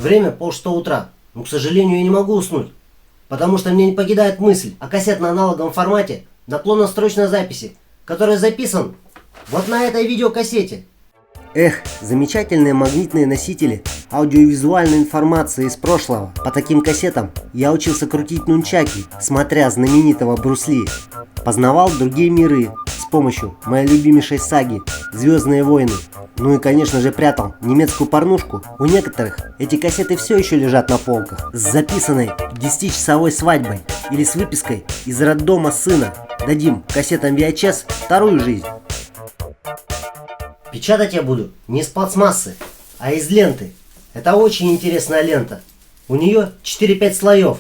Время 5:30 утра, но, к сожалению, я не могу уснуть, потому что мне не покидает мысль о кассетно-аналоговом формате наклонно-строчной записи, который записан вот на этой видеокассете. Эх, замечательные магнитные носители аудиовизуальной информации из прошлого. По таким кассетам я учился крутить нунчаки, смотря знаменитого Брюс Ли. Познавал другие миры с помощью моей любимейшей саги «Звездные войны». Ну и, конечно же, прятал немецкую порнушку. У некоторых эти кассеты все еще лежат на полках с записанной 10-часовой свадьбой или с выпиской из роддома сына. Дадим кассетам VHS вторую жизнь. Печатать я буду не из пластмассы, а из ленты. Это очень интересная лента. У нее 4-5 слоев.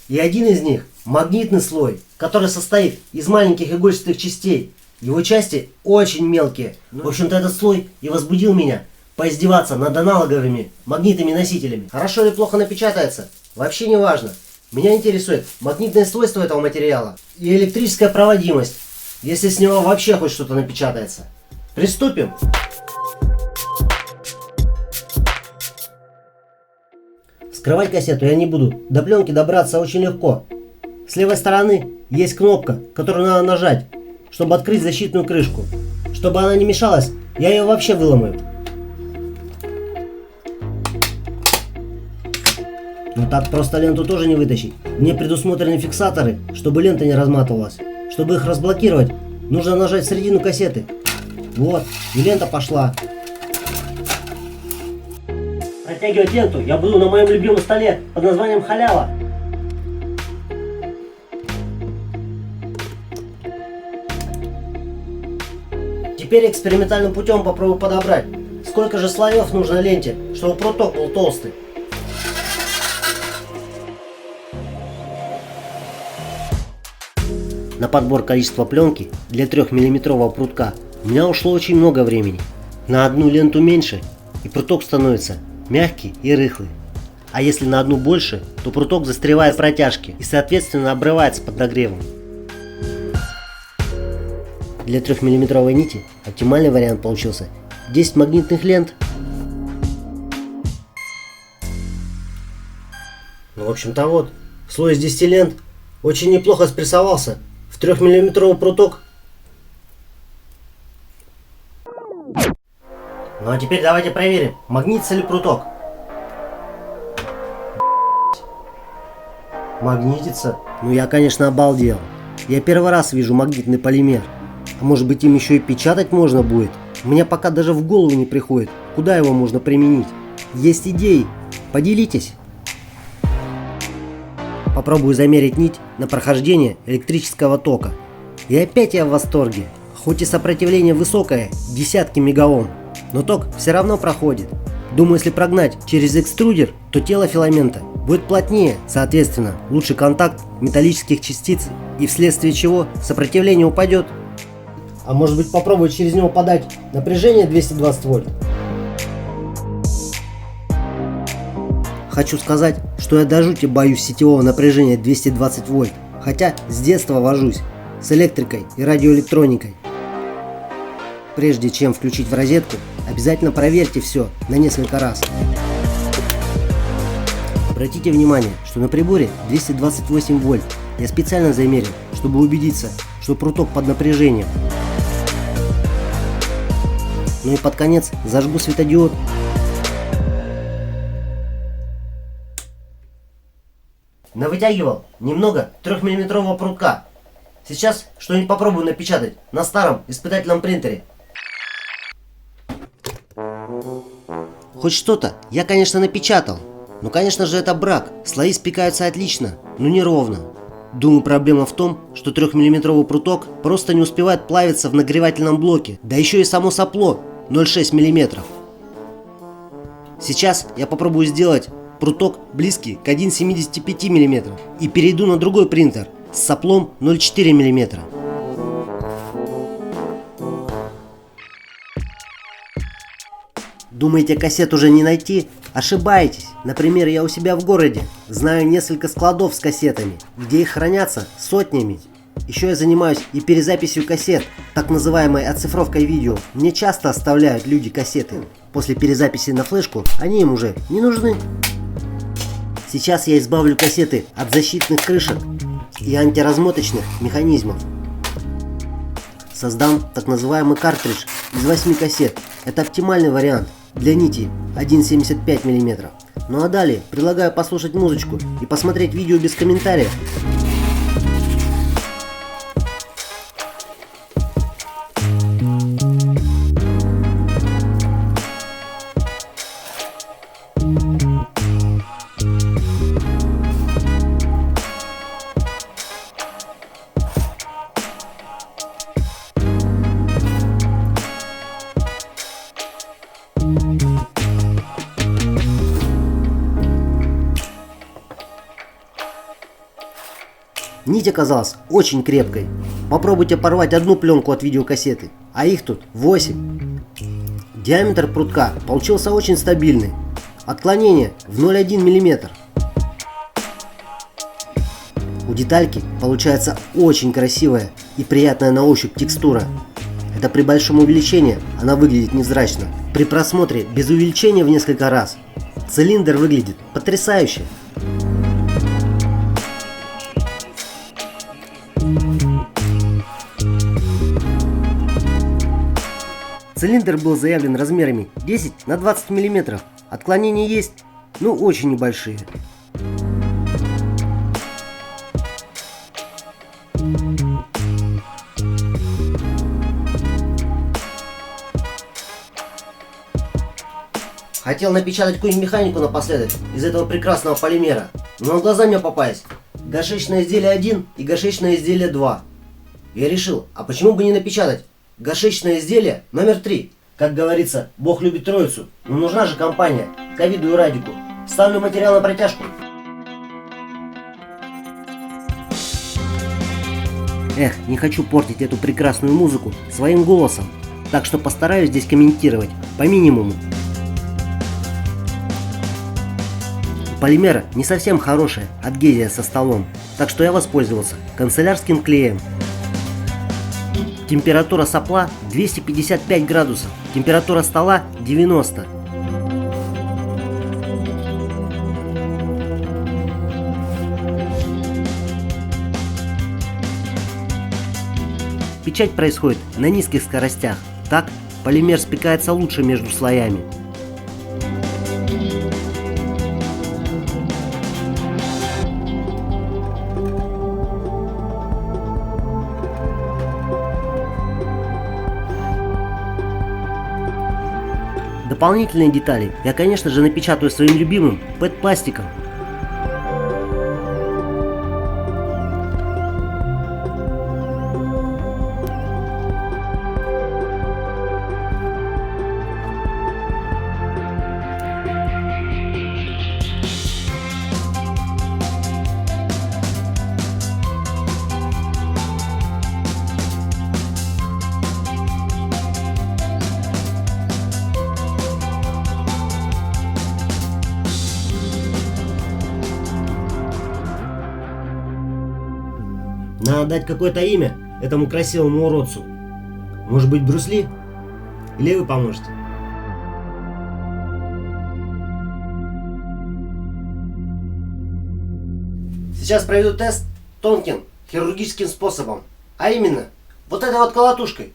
И один из них магнитный слой, который состоит из маленьких игольчатых частей. Его части очень мелкие. В общем-то, этот слой и возбудил меня поиздеваться над аналоговыми магнитными носителями. Хорошо или плохо напечатается, вообще не важно. Меня интересует магнитные свойства этого материала и электрическая проводимость, если с него вообще хоть что-то напечатается. Приступим! Скрывать кассету я не буду. До пленки добраться очень легко. С левой стороны есть кнопка, которую надо нажать, чтобы открыть защитную крышку. Чтобы она не мешалась, я ее вообще выломаю. Но так просто ленту тоже не вытащить. Мне предусмотрены фиксаторы, чтобы лента не разматывалась. Чтобы их разблокировать, нужно нажать середину кассеты. Вот, и лента пошла. Протягивать ленту я буду на моем любимом столе под названием халява. Теперь экспериментальным путем попробую подобрать, сколько же слоев нужно ленте, чтобы проток был толстый. На подбор количества пленки для 3-миллиметрового прутка у меня ушло очень много времени. На одну ленту меньше, и пруток становится мягкий и рыхлый. А если на одну больше, то пруток застревает в протяжке и соответственно обрывается под нагревом. Для 3-миллиметровой нити оптимальный вариант получился 10 магнитных лент. Ну, в общем-то, вот, слой из 10 лент очень неплохо спрессовался в 3-миллиметровый пруток. Ну а теперь давайте проверим, магнитится ли пруток. Магнитится? Ну я, конечно, обалдел. Я первый раз вижу магнитный полимер. А может быть, им еще и печатать можно будет? Мне пока даже в голову не приходит, куда его можно применить. Есть идеи? Поделитесь. Попробую замерить нить на прохождение электрического тока. И опять я в восторге. Хоть и сопротивление высокое, десятки мегаом, но ток все равно проходит. Думаю, если прогнать через экструдер, то тело филамента будет плотнее, соответственно, лучший контакт металлических частиц, и вследствие чего сопротивление упадет. А может быть, попробовать через него подать напряжение 220 вольт? Хочу сказать, что я до жути боюсь сетевого напряжения 220 вольт, хотя с детства вожусь с электрикой и радиоэлектроникой. Прежде чем включить в розетку, обязательно проверьте все на несколько раз. Обратите внимание, что на приборе 228 вольт. Я специально замерил, чтобы убедиться, что пруток под напряжением. Ну и под конец зажгу светодиод. Навытягивал немного 3-миллиметрового прутка. Сейчас что-нибудь попробую напечатать на старом испытательном принтере. Хоть что-то я, конечно, напечатал. Но, конечно же, это брак. Слои спекаются отлично, но неровно. Думаю, проблема в том, что 3-миллиметровый пруток просто не успевает плавиться в нагревательном блоке. Да еще и само сопло 0,6 мм. Сейчас я попробую сделать пруток близкий к 1,75 мм и перейду на другой принтер с соплом 0,4 мм. Думаете, кассет уже не найти? Ошибаетесь. Например, я у себя в городе знаю несколько складов с кассетами, где их хранятся сотнями. Еще я занимаюсь и перезаписью кассет, так называемой оцифровкой видео. Мне часто оставляют люди кассеты. После перезаписи на флешку они им уже не нужны. Сейчас я избавлю кассеты от защитных крышек и антиразмоточных механизмов. Создам так называемый картридж из 8 кассет. Это оптимальный вариант для нити 1,75 мм. Ну а далее предлагаю послушать музычку и посмотреть видео без комментариев. Нить оказалась очень крепкой. Попробуйте порвать одну пленку от видеокассеты, а их тут 8. Диаметр прутка получился очень стабильный. Отклонение в 0,1 мм. У детальки получается очень красивая и приятная на ощупь текстура. Это при большом увеличении она выглядит невзрачно. При просмотре без увеличения в несколько раз цилиндр выглядит потрясающе. Цилиндр был заявлен размерами 10 на 20 мм. Отклонения есть, но очень небольшие. Хотел напечатать какую-нибудь механику напоследок из этого прекрасного полимера, но на глаза мне попались горшечное изделие 1 и горшечное изделие 2. Я решил, а почему бы не напечатать горшечное изделие номер 3? Как говорится, Бог любит троицу, но нужна же компания Ковиду и Радику. Ставлю материал на протяжку. Эх, не хочу портить эту прекрасную музыку своим голосом, так что постараюсь здесь комментировать по минимуму. Полимер не совсем хорошая адгезия со столом, так что я воспользовался канцелярским клеем. Температура сопла 255 градусов, температура стола 90. Печать происходит на низких скоростях, так полимер спекается лучше между слоями. Дополнительные детали я, конечно же, напечатаю своим любимым ПЭТ-пластиком. Надо дать какое-то имя этому красивому уродцу. Может быть, Брюс Ли? Или вы поможете? Сейчас проведу тест тонким хирургическим способом. А именно, вот этой вот колотушкой.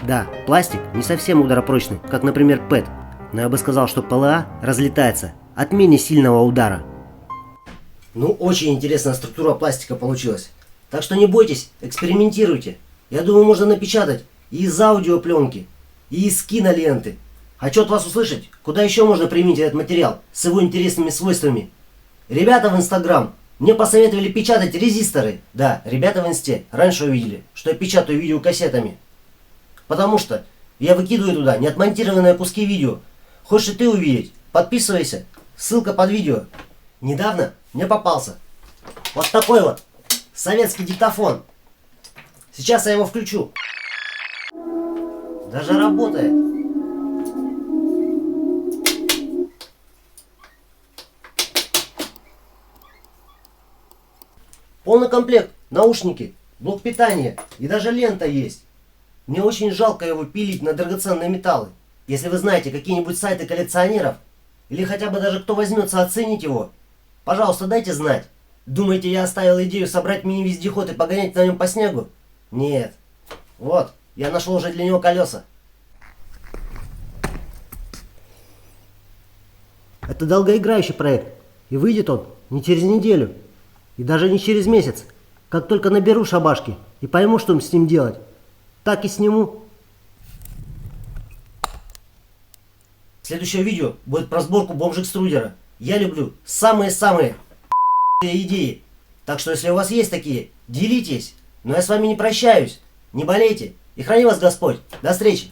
Да, пластик не совсем ударопрочный, как, например, ПЭТ. Но я бы сказал, что ПЛА разлетается от менее сильного удара. Ну, очень интересная структура пластика получилась. Так что не бойтесь, экспериментируйте. Я думаю, можно напечатать и из аудиопленки, и из киноленты. Хочу от вас услышать, куда еще можно применить этот материал с его интересными свойствами. Ребята в Инстаграм мне посоветовали печатать резисторы. Да, ребята в Инсте раньше увидели, что я печатаю видеокассетами. Потому что я выкидываю туда неотмонтированные куски видео. Хочешь и ты увидеть? Подписывайся. Ссылка под видео. Недавно мне попался вот такой вот советский диктофон. Сейчас я его включу. Даже работает. Полный комплект, наушники, блок питания и даже лента есть. Мне очень жалко его пилить на драгоценные металлы. Если вы знаете какие-нибудь сайты коллекционеров, или хотя бы даже кто возьмется оценить его, пожалуйста, дайте знать. Думаете, я оставил идею собрать мини-вездеход и погонять на нем по снегу? Нет. Вот, я нашел уже для него колеса. Это долгоиграющий проект, и выйдет он не через неделю, и даже не через месяц. Как только наберу шабашки и пойму, что с ним делать, так и сниму. Следующее видео будет про сборку бомж-экструдера. Я люблю самые-самые идеи. Так что, если у вас есть такие, делитесь. Но я с вами не прощаюсь. Не болейте. И храни вас Господь. До встречи.